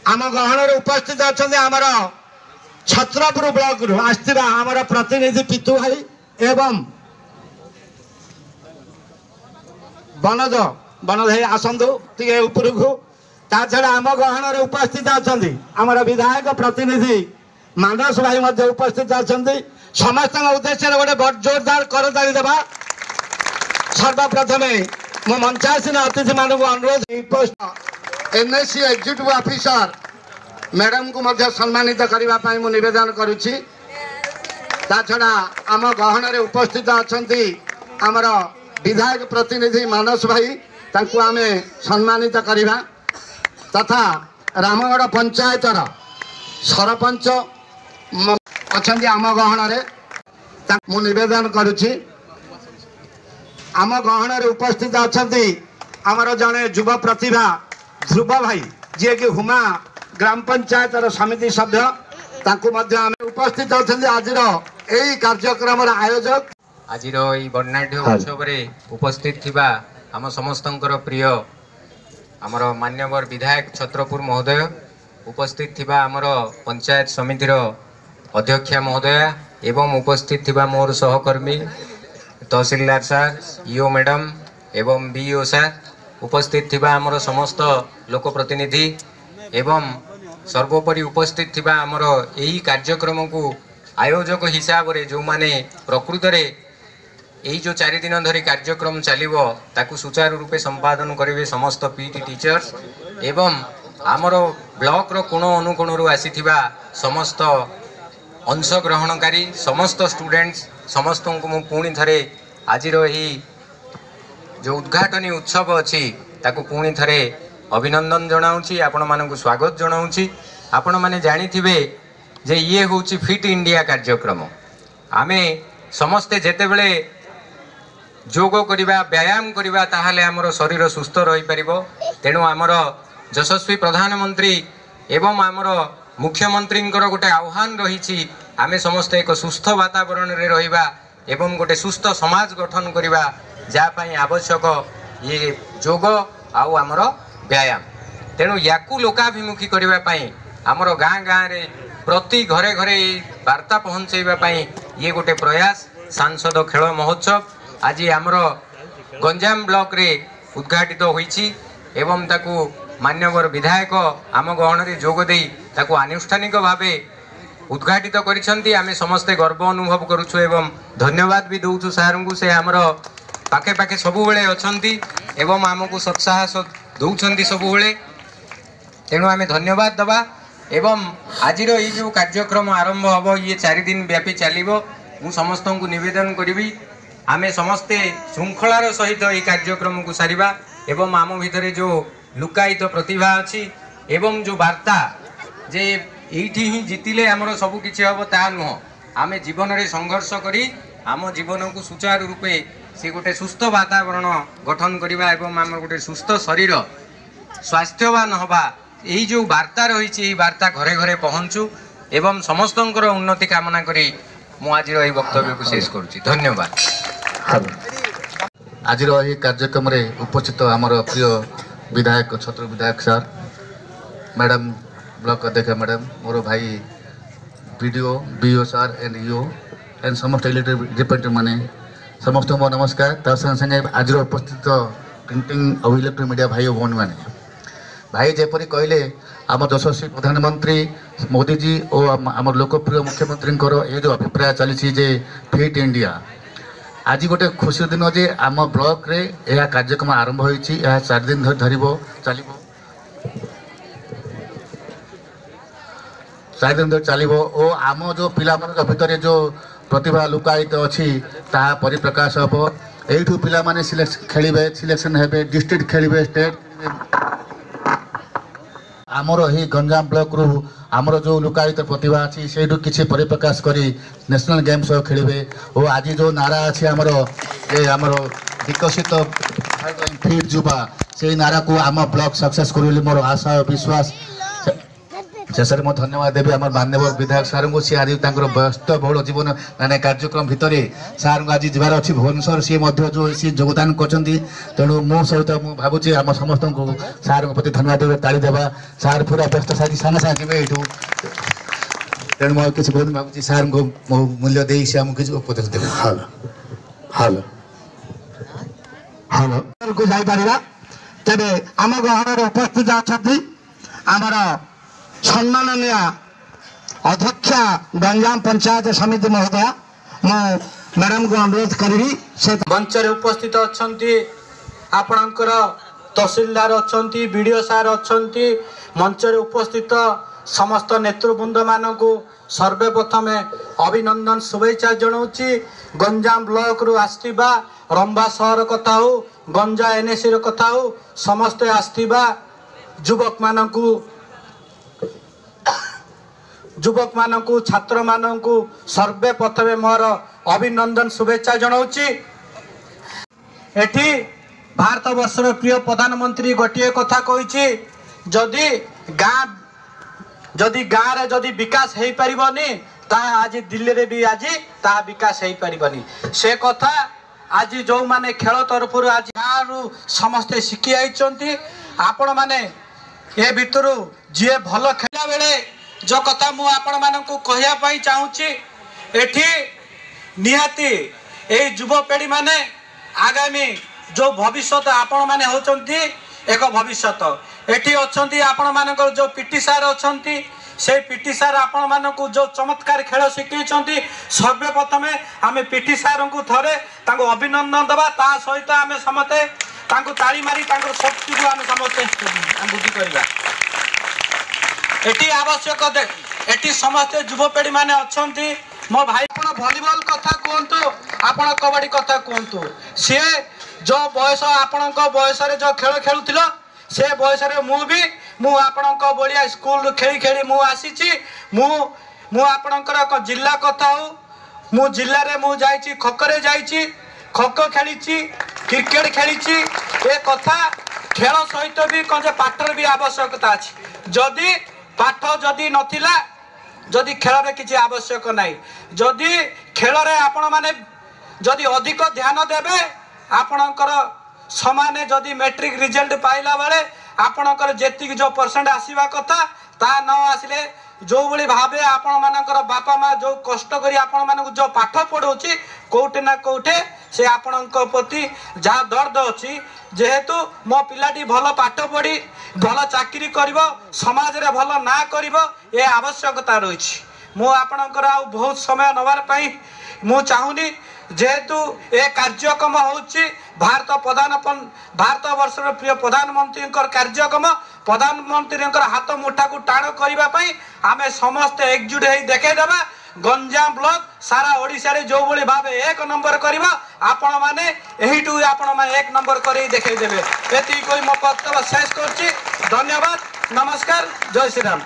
आम गहन उपस्थित अच्छा आमर छत्रपुर ब्लॉक रु आसथिबा आमर प्रतिनिधि पितु भाई एवं बनज बनज भाई आसतु टे उपरकू ता छड़ा आम गहन उपस्थित अच्छा आमर विधायक प्रतिनिधि मानस भाई उपस्थित अच्छा समस्त उद्देश्य गोटे बड़ जोरदार करताली देवा सर्वप्रथमे मो मंचासीन अतिथि मानक अनुरोध post NSC executive officer madam को मध्य सम्मानित करने मु निवेदन करुच्ची छड़ा आम गहन उपस्थित अच्छा आमर विधायक प्रतिनिधि मानस भाई तांकु आमे सम्मानित करवा तथा रामगढ़ पंचायतर सरपंच अच्छा आम गहन मु निवेदन करुच्ची आम गहन उपस्थित अच्छा आमर जड़े युव प्रतिभा ध्रुव भाई जी कि हुमा ग्राम पंचायत समिति सभ्य उपस्थित अच्छा आज यही कार्यक्रम आयोजक आज वर्णाढ़ उत्सव उपस्थित थिबा आम समस्त प्रिय आमर मान्यवर विधायक छत्रपुर महोदय उपस्थित थिबा आमर पंचायत समितिर अध्यक्षा महोदय एवं उपस्थित थिबा मोर सहकर्मी तहसीलदार सार ईओ मैडम एवं बीओ सार उपस्थित थिबा आमर समस्त लोक प्रतिनिधि एवं सर्वोपरि उपस्थित थिबा आमर यही कार्यक्रम को आयोजक हिसाब रे जो माने प्रकृत रे यही जो 4 दिन धरी कार्यक्रम चलिबो ताकू सुचारू रूपे संपादन करेंगे समस्त पीटी टीचर्स एवं आमर ब्लॉक रो कोण अनुकोण रु आसीथिबा समस्त अंशग्रहणकारी समस्त स्टूडेंट्स समस्त को मु पुणी थरे आज यही जो उद्घाटनी उत्सव अच्छी ताकू पुणी थरे अभिनंदन जनाऊँगी आपण मानक स्वागत जनाऊँगी आपण माने जानी थिबे जे ये होची फिट इंडिया कार्यक्रम आमे समस्ते जेते बेले जोग करिबा व्यायाम करिबा ताहाले हमरो शरीर सुस्थ रही परिबो तेणु आमर यशस्वी प्रधानमंत्री एवं आमर मुख्यमंत्री गोटे आह्वान रही आमे समस्ते एक सुस्थ वातावरण रे रहिबा एवं गोटे सुस्थ समाज गठन करिबा जापाई आवश्यक ये जोग आउ आमर व्यायाम तेणु याकू लोकाभिमुखी करने आमर गाँ गाँ रे प्रति घरे घरे वार्ता पहुँचेबा ये गोटे प्रयास सांसद खेल महोत्सव आज आमर गंजाम ब्लॉक रे उद्घाटित होईची एवं ताकू मान्यवर विधायक आम गहन जोग दे ताकू आनुष्ठानिक भावे उद्घाटित करिसेंती आमे समस्ते गर्व अनुभव करूछु एवं धन्यवाद भी दउछु सार को से आमर पाखे पाखे सबु बेले अछंती एवं आमको सत्साहस दौरान सब तेणु आम धन्यवाद दबा एवं आज ये जो कार्यक्रम आरंभ हम ये 4 दिन व्यापी चलो मु समस्त को निवेदन करी आम समस्ते श्रृंखलार सहित ये कार्यक्रम को सारिबा एवं आम भितर जो लुकायित प्रतिभा अच्छी एवं जो वार्ता जे एठी ही जीतिले आमर सब किछि हम ता नुह आम जीवन में संघर्ष करी आम जीवन को सुचारू रूपे से गोटे सुस्थ वातावरण गठन करवा एवं आम गोटे सुस्थ शरीर स्वास्थ्यवान हवा यही जो वार्ता रही वार्ता घरे घरे पहुँचू एवं समस्त उन्नति कामना करी मु आज वक्तव्य को शेष करुच्ची धन्यवाद। आज कार्यक्रम रे उपस्थित आमर प्रिय विधायक छत्र विधायक सर मैडम ब्लॉक अध्यक्ष मैडम मोर भाई BDO BO sir and EO and समस्त इलेक्टेड रिप्रेजेंटेटिव माने समस्त को नमस्कार तार संगे आज उपस्थित प्रिंटिंग और इलेक्ट्रिक मीडिया भाई और भौणी मैंने भाई जेपरी कहले आम यशस्वी प्रधानमंत्री मोदी जी और आम लोकप्रिय मुख्यमंत्री ये जो अभिप्राय चली फिट इंडिया आज गोटे खुशी दिन जे आम ब्लॉक रे यह कार्यक्रम आरंभ होती 4 दिन धर चलो 4 दिन धर चलो और आम जो पिला भितर जो प्रतिभा लुकायित अच्छी ता परिप्रकाश हम यू पिला माने खेलिबे सिलेक्शन हेबे डिस्ट्रिक्ट खेलिबे स्टेट आमर ही गंजाम ब्लॉक रु आमर जो लुकायित प्रतिभा अच्छी से किसी परिप्रकाश करी नेशनल गेम्स खेलिबे और आज जो नारा अच्छी आमर विकसित फिट जुबा से नारा को आम ब्लॉक सक्सेस करू मोर आशा और विश्वास शेष में धन्यवाद देवी आम मान्यवर विधायक सार को सी आज व्यस्त बहुल जीवन माने कार्यक्रम भितर सार को आज जबार अच्छी भुवनेश्वर सी जो सी योगदान कर तेणु मो सहित मुझे भावुँ आम समस्त को सार प्रति धन्यवाद देवे ताली देवा सार पूरा व्यस्त साथी सागे सागे जी यू तेणु मैं किसी कहूँ भावुँ सार को मूल्य दे सी आमको किसी उपदेश देवे हेलो हेलो हेलो को जापर तेरे आम गहन उपस्थित अच्छा आमर सम्माननीय अध्यक्षा गंजाम पंचायत समिति महोदया मो मैडम को अनुरोध करी से मंच रे उपस्थित अच्छी आपणकर तहसीलदार अच्छा बीडीओ सार अच्छा मंच रे उपस्थित समस्त नेतृवृंद मान को सर्वप्रथम अभिनंदन शुभेच्छा जनाऊँगी गंजाम ब्लॉक रु आसवा रंबा सहर कथा हो गंजा एनएसी रो कथा हो समस्ते आसवा युवक मानू छात्र मानू सर्वप्रथम मोर अभिनंदन शुभेच्छा जनाऊँगी एठी भारत वर्षर प्रिय प्रधानमंत्री गोटे कथा कही जदि गाँव रे जदि विकास हो पारिबनी ता आज दिल्ली रे भी आज ता विकास हो पारिबनी से कथा आज जो माने खेल तरफ आज गाँव रु समस्ते शिखी आई आपण माने ए भितर जी भल खेला बेले जो कथा मु आपण मानकु कहया पई चाहूची एठी निहाती ए युवपीढ़ी माने आगामी जो भविष्य आपण माने होचंती एक भविष्य एठी अछंती आपण मानकर जो पीटी सार अछंती से पीटी सार आपण मानकु जो चमत्कार खेल शिखैछंती सर्वप्रथम आमे पीटी सार को थरे तांको अभिनंदन दबा ता सहित आमे समते तांको ताली मारी तांको शक्ति को आमे समते बुद्धि करबा एटी आवश्यक एटी समस्त युवपीढ़ी माने अछंती मो भाई आपण वॉलीबॉल कथा कहतु आपण कबड्डी कथा कहतु सी जो बयस आपण बयस जो खेल खेलुथिलो से बयस मु आपणक बड़िया स्कूल खेली खेली मु आसी मु आपणकर जिला कथा हो मु जिले में मु जाइछि खोखरे जाइछि खो खेली क्रिकेट खेली ए कथा खेल सहित भी कौन पाठर भी आवश्यकता अच्छी जदि पाठ जदि नथिला जदि खेल में किसी आवश्यक नहीं जदि खेल रे आपण माने जदि अधिक ध्यान देबे आपणकर समान जदि मैट्रिक रिजल्ट पाइला बेले आपणकर जेतिक जो परसेंट आसीबा कथा ता न आसिले जो भली भावे आपण मानकर बापा माँ जो कष्ट करी आपण मानक जो पाठ पढ़ौछि कोठे ना कोठे से आपणक प्रति जहाँ दर्द अच्छी जेहेतु मो पिलाटी भल पाठ पढ़ी भल चाकरी करिवो समाज रे भल ना करिवो ए आवश्यकता रही मु आपणकर आ बहुत समय नवार पई मु चाहूनी जेहेतु ए कार्यक्रम होछि भारत वर्षर प्रिय प्रधानमंत्री कार्यक्रम प्रधानमंत्री हाथ मुठा को टाण करने आमे समस्ते एकजुट हो देखा गंजाम ब्लॉक सारा ओडिशा रे जो भली भाव एक नंबर करवा आपण माने एहिटू आपण माने एक नंबर कर देखा देवे एति कोई मो वक्तव्य शेष करछि धन्यवाद नमस्कार जय श्री राम।